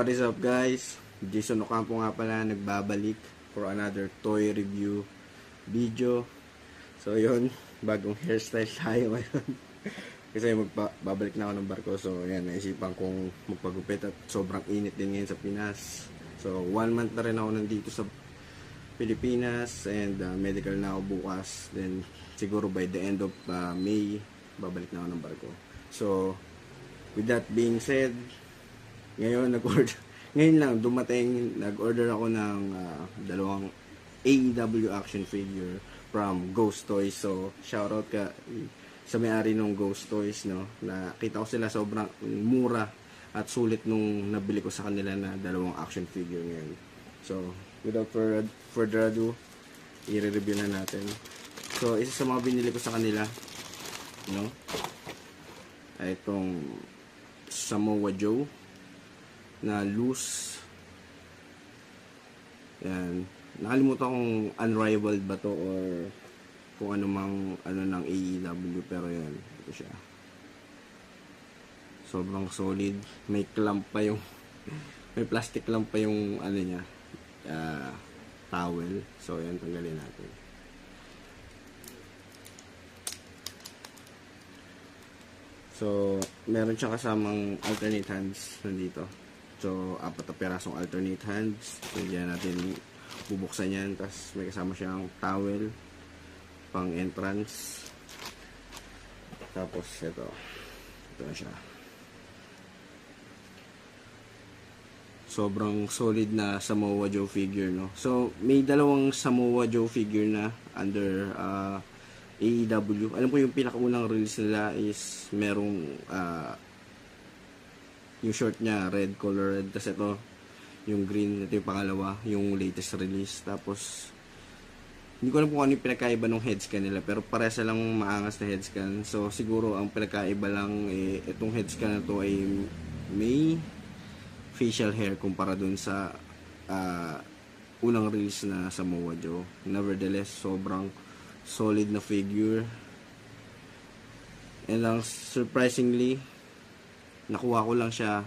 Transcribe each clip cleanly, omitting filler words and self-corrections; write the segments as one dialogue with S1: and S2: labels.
S1: What is up guys? Jason Ocampo nga pala nagbabalik for another toy review video. So yun, bagong hairstyle tayo ngayon. Kasi babalik na ako ng barko. So yan, naisipan kong magpagupit at sobrang init din ngayon sa Pinas. So 1 month na rin ako nandito sa Pilipinas and medical na ako bukas. Then siguro by the end of May, babalik na ako ng barko. So with that being said, ngayon lang dumating, nag-order ako ng dalawang AEW action figure from Ghost Toys. So shoutout ka sa may-ari ng Ghost Toys, no. Nakita ko sila sobrang mura at sulit nung nabili ko sa kanila na dalawang action figure ngayon. So without further ado, i-review na natin. So isa sa mga binili ko sa kanila, no, ay itong Samoa Joe na loose. Yan. Nakalimutan kung unrivaled ba to or kung ano mang ano ng AEW, pero yan, ito siya. Sobrang solid. May clamp pa yung may plastic clamp pa yung ano niya, towel. So yan, tanggalin natin. So meron siya kasamang alternate hands nandito. So 4 na pirasong alternate hands. So diyan natin bubuksan yan. Tapos may kasama siyang towel pang entrance. Tapos ito na siya. Sobrang solid na Samoa Joe figure, no. So may dalawang Samoa Joe figure na under AEW. Alam ko yung pinakaunang release nila is merong yung short niya red, color red. Tapos ito yung green. Ito yung pangalawa, yung latest release. Tapos hindi ko alam kung ano yung pinakaiba ng headscan nila, pero paresa lang maangas na headscan. So siguro ang pinakaiba lang itong headscan na to ay may facial hair kumpara dun sa unang release na Samoa Joe. Nevertheless, sobrang solid na figure. And lang surprisingly, nakuha ko lang siya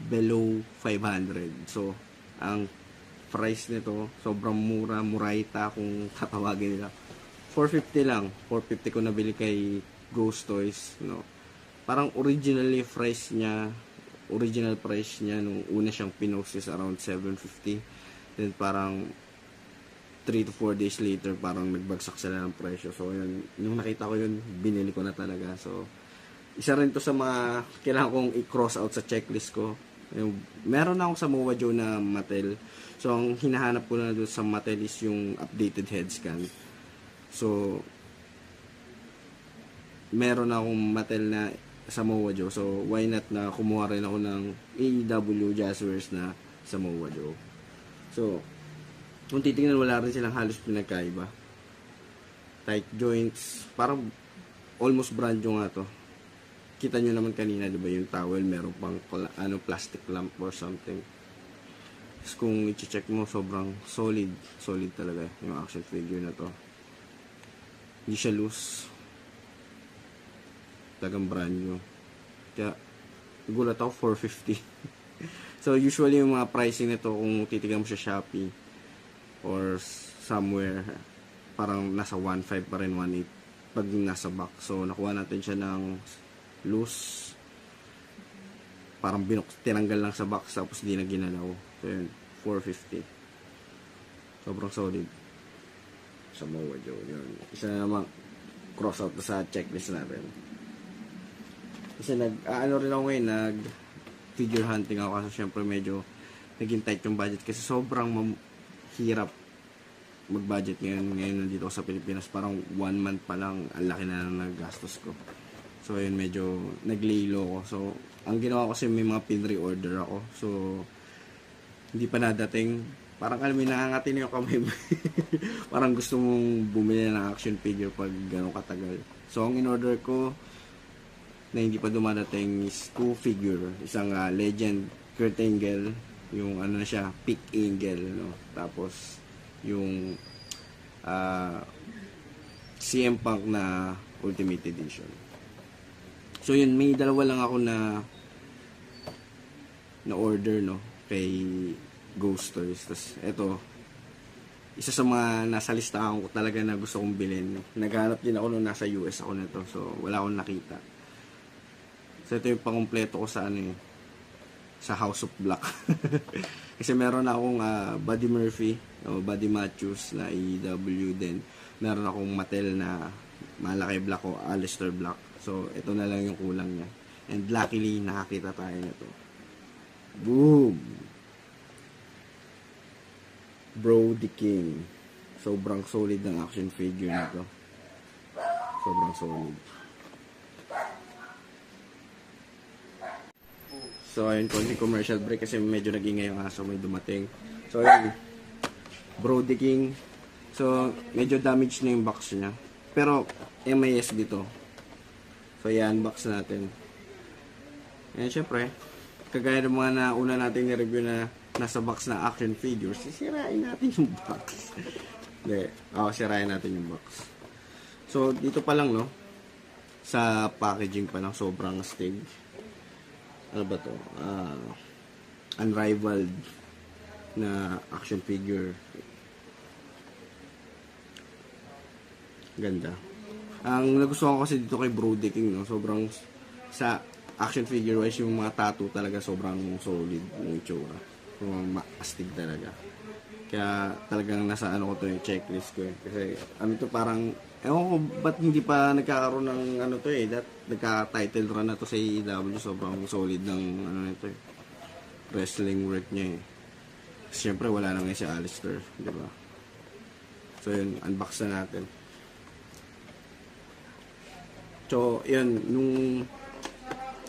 S1: below 500. So ang price nito sobrang mura, muraita kung tatawagin nila. 450 lang. 450 ko nabili kay Ghost Toys, no. Parang original price niya nung una siyang pinost is around 750. Then parang 3 to 4 days later parang nagbagsak sila ng presyo. So yun, yung nakita ko yun, binili ko na talaga. So isa rin to sa mga kailangan kong i-cross out sa checklist ko. Meron na akong Samoa Joe na Mattel. So ang hinahanap ko na doon sa Mattel is yung updated head scan. So meron na akong Mattel na Samoa Joe. So why not na kumuha rin ako ng AEW Jazzwares na Samoa Joe. So kung titingnan, wala rin silang halos pinagkaiba. Tight joints, parang almost brand new nga to. Kita nyo naman kanina, di ba, yung towel, meron pang plastic lamp or something. Tapos kung i-check mo, sobrang solid talaga yung action figure na to. Hindi siya loose. Talagang brand new. Kaya, gulat ako, 450. So, usually yung mga pricing nito, kung titignan mo sa Shopee or somewhere, parang nasa 1.5 pa rin, 1.8 pag nasa box. So, nakuha natin siya ng loose, parang tinanggal lang sa box tapos di na ginalaw. So yun, 450. Sobrang solid Samoa Joe. Yun, isa na naman cross out sa checklist natin. Kasi rin ako ngayon, nag figure hunting ako kasi syempre medyo naging tight yung budget kasi sobrang hirap mag budget ngayon nandito ako sa Pilipinas. Parang 1 month pa lang ang laki na ng gastos ko. So ayun, medyo nag-lay low ko. So ang ginawa ko kasi may mga pin-reorder ako. So hindi pa nadating. Parang alam mo, nakangati na yung kamay mo. Parang gusto mong bumili ng action figure pag gano'ng katagal. So ang in-order ko na hindi pa dumadating is 2 figure. Isang Legend Kurt Angle, yung ano na siya, Peak Angle, no? Tapos yung CM Punk na Ultimate Edition. So yun, may dalawa lang ako na order, no. kay Ghost Toys. Tapos ito, isa sa mga nasa listahan ko talaga na gusto kong bilhin. Naghanap din ako nung nasa US ako nito. So wala akong nakita. So ito yung pangumpleto ko sa ano sa House of Black. Kasi meron akong Buddy Murphy o Buddy Matthews na AEW din. Meron akong Mattel na malaki black o Aleister Black. So ito na lang yung kulang niya. And luckily nakakita tayo nito. Boom! Brody King. Sobrang solid ng action figure nito. Sobrang solid. So, ayun, konting commercial break kasi medyo nag-ingay yung aso, may dumating. So, ayun, Brody King. So, medyo damaged na yung box niya. Pero, MIS dito. So, i-unbox natin. Ayan, syempre, kagaya ng mga nauna natin ni-review na nasa box na action figures, sisirain natin yung box. Hindi, sirain natin yung box. So, dito pa lang, no, sa packaging pa lang, sobrang astig. Ano ba to? Unrivaled na action figure. Ganda. Ang nagustuhan ko kasi dito kay Brody King, no, sobrang sa action figure wise yung mga tattoo talaga sobrang solid ng itsura. Astig talaga. Kaya talagang nasa ano ko to yung checklist ko eh. Kasi ano to parang ewan ko ba't hindi pa nagkakaroon ng ano to eh. Nagka-title run na to sa AEW. Sobrang solid ng ano nito eh. Wrestling work niya eh. Siyempre wala na ngayon si Aleister. Diba? So yun, unbox na natin. So yun, nung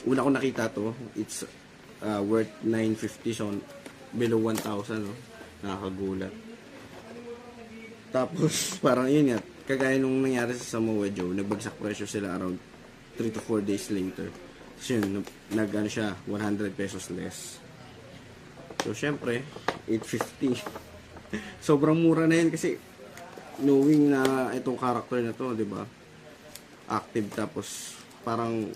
S1: una ko nakita to, it's worth 950 so below 1,000 no? Nakakagulat. Tapos parang yun nga, kagaya nung nangyari sa Samoa Joe, nagbagsak presyo sila around 3 to 4 days later. So yun, nag-ano siya, 100 pesos less. So syempre, 850. Sobrang mura na yun kasi knowing na itong character na to, di ba? Active tapos parang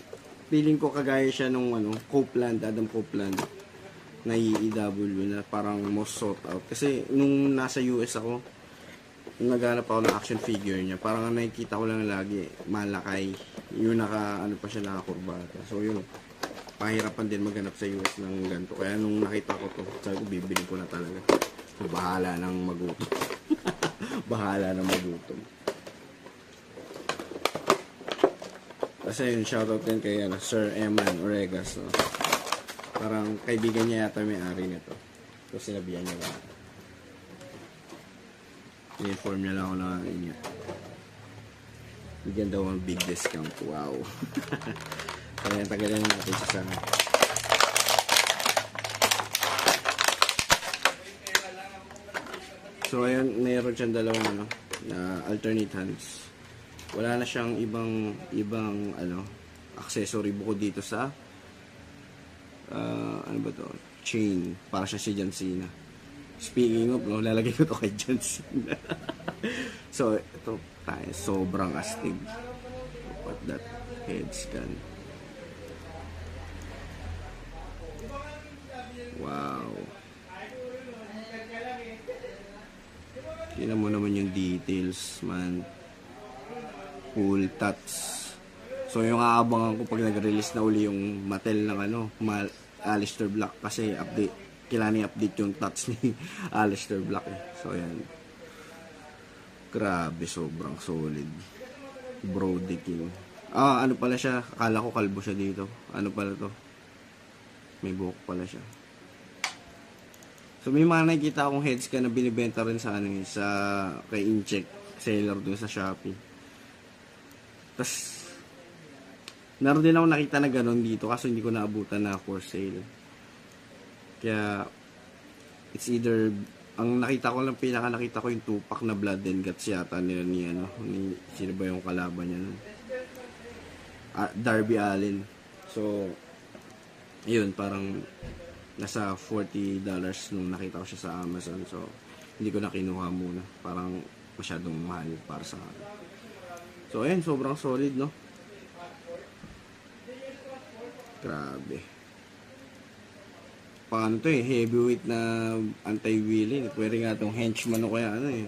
S1: feeling ko kagaya siya nung Copeland, Adam Copeland na AEW na parang most sought out. Kasi nung nasa US ako, nung naghanap ako ng action figure niya, parang nakikita ko lang lagi malakay. Yung pa siya nakakurbata. So yun, pahirapan din maghanap sa US ng ganito. Kaya nung nakita ko to, sabi ko bibili ko na talaga. So, bahala ng magutom. Bahala ng magutom. Kasi yun, shoutout din kay Sir Eman Oregas. No? Parang kaibigan niya yata may-ari nito. So sinabihan niya lang. I-inform niya lang ako na niya. Bigyan daw ang big discount. Wow. Kaya tagalin natin sa sana. So ayun, mayroon siyang dalawang na alternate hands. Wala na siyang ibang accessory bukod dito sa ano ba to? Chain. Para siya si John Cena. Speaking of, lalagay ko to kay John Cena. So, ito tayo. Sobrang astig. What that head scan. Wow. Tingnan mo naman yung details, man. Cool tats. So yung aabangan ko pag nag-release na uli yung Mattel ng Aleister Black kasi kailangan i-update yung tats ni Aleister Black eh. So yan. Grabe, sobrang solid. Brody King. Ano pala siya? Akala ko kalbo siya dito. Ano pala to? May buhok pala siya. So may mga nakikita akong heads ka na binibenta rin sa sa kay Incheck seller dun sa Shopee. Tapos naroon din ako nakita na gano'n dito kaso hindi ko naabutan na for sale. Kaya it's either ang nakita ko lang, pinaka nakita ko yung 2-pack na Blood and Guts yata nila ni sino ba yung kalaban niya nun? Darby Allin. So yun, parang nasa $40 nung nakita ko siya sa Amazon. So hindi ko na kinuha muna, parang masyadong mahal para sa akin. So ayun, sobrang solid, no? Grabe. pang ano to eh, heavyweight na anti-wheeling. Pwede nga itong henchman o kaya ano eh.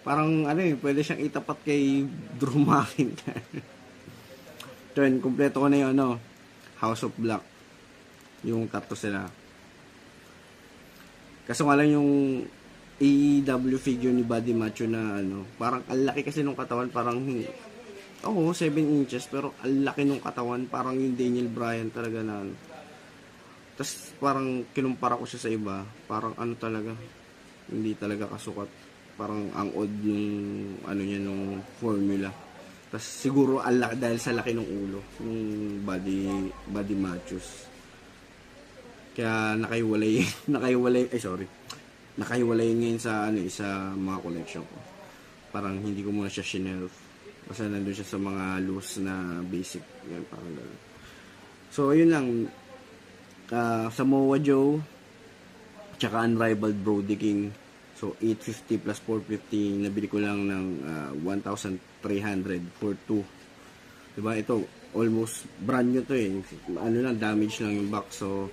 S1: Parang ano eh, pwede siyang itapat kay Drew McIntyre. Ito yun, kumpleto ko na yung ano, House of Black. Yung tatlo sila. Kaso nga lang yung AEW figure ni Buddy Macho na ano, parang ang laki kasi nung katawan, parang 7 inches, pero ang laki nung katawan, parang yung Daniel Bryan talaga na ano. Tapos parang kinumpara ko siya sa iba, parang ano talaga, hindi talaga kasukat. Parang ang odd nung ano niya nung formula. Tapos siguro dahil sa laki ng ulo ng body Machos. Kaya nakaiwalay ngayon sa ano sa mga collection ko. Parang hindi ko muna siya shelf. Kasi nandun siya sa mga loose na basic. Yan, parang gano'n. So, yun lang. Samoa Joe, tsaka Unrivaled Brody King. So, 850 plus 450. Nabili ko lang ng 1,300 for 2. Diba? Ito, almost brand new to eh. Ano lang, damage lang yung box. So,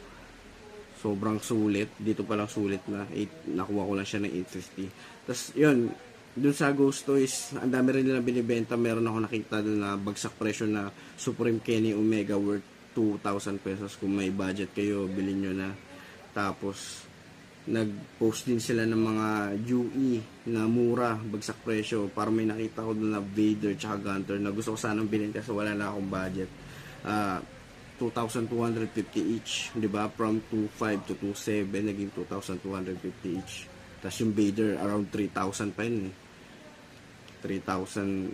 S1: sobrang sulit. Dito pa lang sulit na. Nakuha ko lang siya ng 850. Tapos, yun. Dun sa Ghost Toys, ang dami rin nila binibenta. Meron ako nakita dun na bagsak presyo na Supreme Kenny Omega worth 2,000 pesos. Kung may budget kayo, bilhin nyo na. Tapos, nag-post din sila ng mga UE na mura, bagsak presyo. Para may nakita ko dun na Vader tsaka Gunter na gusto ko sanang bilhin kasi wala na akong budget. 2,250 each, di ba? From 2,500 to 2,700, naging 2,250 each. Tapos yung Vader, around 3,000 pa yun eh. 3,000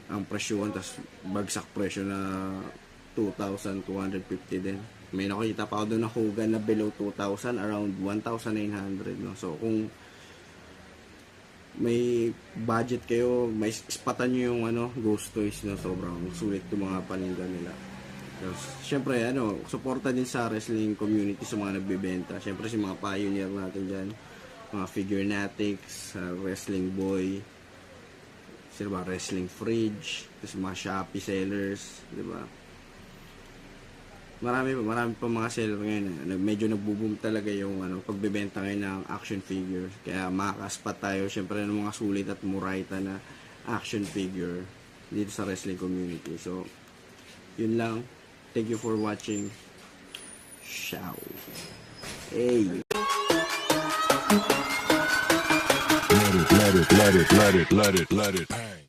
S1: ang presyo, tapos bagsak presyo na 2,250 din. May nakita pa ako doon na Hogan na below 2,000, around 1,900. No? So, kung may budget kayo, may ispatan nyo yung Ghost Toys, no? Sobrang sulit yung mga paninda nila. Tapos, syempre, suporta din sa wrestling community sa mga nagbebenta. Syempre, si mga pioneer natin dyan, mga Figurenatics, Wrestling Boy, sino ba, Wrestling Fridge, tapos mga Shopee sellers, di ba? Marami pa mga seller ngayon. Medyo nagbo-boom talaga yung pagbebenta ngayon ng action figures. Kaya makakaspat tayo syempre ng mga sulit at murayta na action figure dito sa wrestling community. So, yun lang. Thank you for watching. Ciao. Hey.
S2: Let it hang.